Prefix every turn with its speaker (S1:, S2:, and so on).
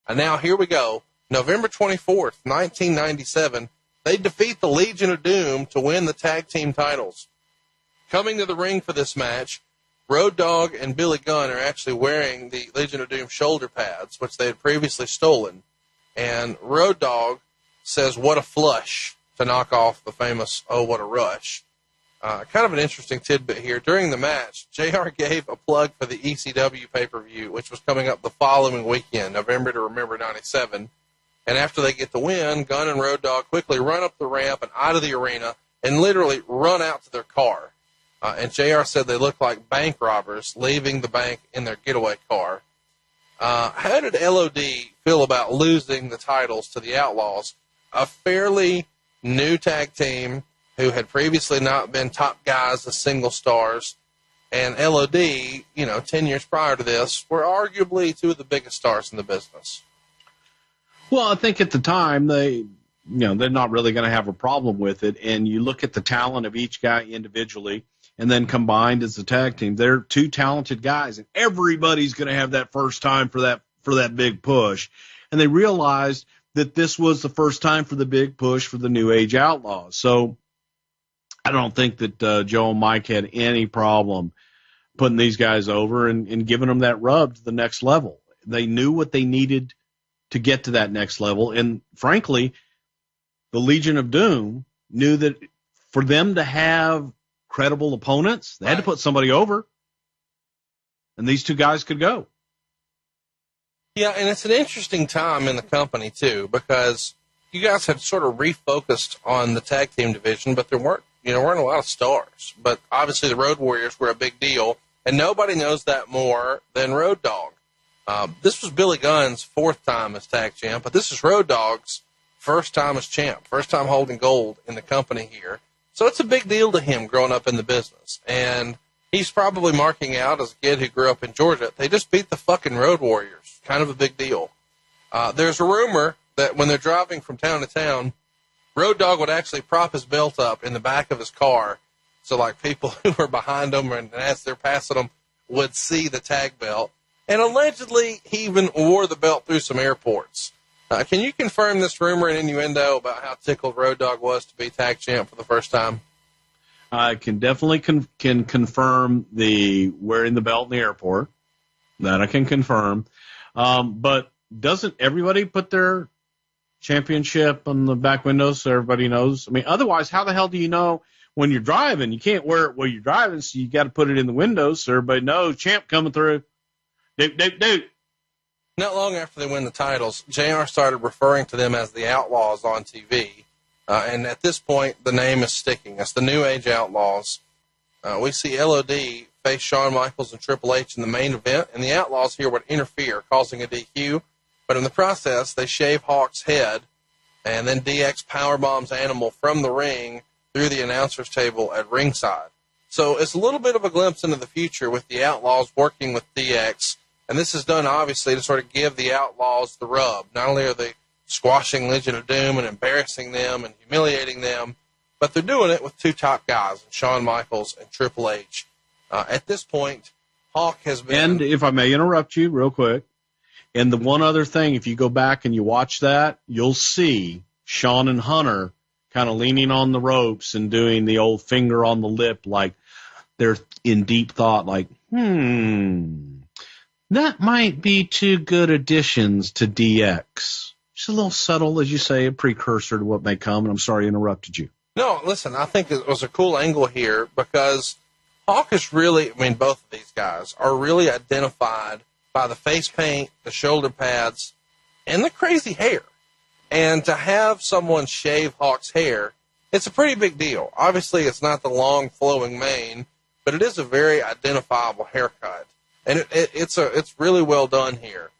S1: And now here we go. November 24th, 1997, they defeat the Legion of Doom to win the tag team titles. Coming to the ring for this match, Road Dogg and Billy Gunn are actually wearing the Legion of Doom shoulder pads, which they had previously stolen. And Road Dogg says, "What a flush," to knock off the famous "Oh, what a rush." Kind of an interesting tidbit here. During the match, JR gave a plug for the ECW pay-per-view, which was coming up the following weekend, November to Remember 97. And after they get the win, Gunn and Road Dogg quickly run up the ramp and out of the arena and literally run out to their car. And JR said they looked like bank robbers leaving the bank in their getaway car. How did LOD feel about losing the titles to the Outlaws, a fairly new tag team who had previously not been top guys as single stars? And LOD, 10 years prior to this, were arguably two of the biggest stars in the business.
S2: Well, I think at the time they're not really going to have a problem with it. And you look at the talent of each guy individually and then combined as a tag team. They're two talented guys, and everybody's going to have that first time for that big push. And they realized that this was the first time for the big push for the New Age Outlaws. So I don't think that Joe and Mike had any problem putting these guys over and giving them that rub to the next level. They knew what they needed to get to that next level. And frankly, the Legion of Doom knew that for them to have credible opponents, they had to put somebody over. And these two guys could go.
S1: Yeah, and it's an interesting time in the company, too, because you guys had sort of refocused on the tag team division, but there weren't a lot of stars. But obviously the Road Warriors were a big deal, and nobody knows that more than Road Dogg. This was Billy Gunn's fourth time as tag champ, but this is Road Dogg's first time as champ, first time holding gold in the company here. So it's a big deal to him growing up in the business. And he's probably marking out as a kid who grew up in Georgia. They just beat the fucking Road Warriors. Kind of a big deal. There's a rumor that when they're driving from town to town, Road Dogg would actually prop his belt up in the back of his car so like people who were behind him and as they're passing him would see the tag belt. And allegedly, he even wore the belt through some airports. Can you confirm this rumor and innuendo about how tickled Road Dogg was to be tag champ for the first time?
S2: I can definitely can confirm the wearing the belt in the airport. That I can confirm. But doesn't everybody put their championship on the back window so everybody knows? I mean, otherwise, how the hell do you know when you're driving? You can't wear it while you're driving, so you got to put it in the window so everybody knows champ coming through. Doot.
S1: Not long after they win the titles, JR started referring to them as the Outlaws on TV. And at this point, the name is sticking. It's the New Age Outlaws. We see LOD face Shawn Michaels and Triple H in the main event, and the Outlaws here would interfere, causing a DQ. But in the process, they shave Hawk's head, and then DX powerbombs Animal from the ring through the announcer's table at ringside. So it's a little bit of a glimpse into the future with the Outlaws working with DX. And this is done, obviously, to sort of give the Outlaws the rub. Not only are they squashing Legion of Doom and embarrassing them and humiliating them, but they're doing it with two top guys, Shawn Michaels and Triple H. At this point, Hawk has been...
S2: And if I may interrupt you real quick, and the one other thing, if you go back and you watch that, you'll see Shawn and Hunter kind of leaning on the ropes and doing the old finger on the lip like they're in deep thought, like, that might be two good additions to DX. Just a little subtle, as you say, a precursor to what may come, and I'm sorry I interrupted you.
S1: No, listen, I think it was a cool angle here because Hawk is really, both of these guys are really identified by the face paint, the shoulder pads, and the crazy hair. And to have someone shave Hawk's hair, it's a pretty big deal. Obviously, it's not the long flowing mane, but it is a very identifiable haircut. And it's really well done here.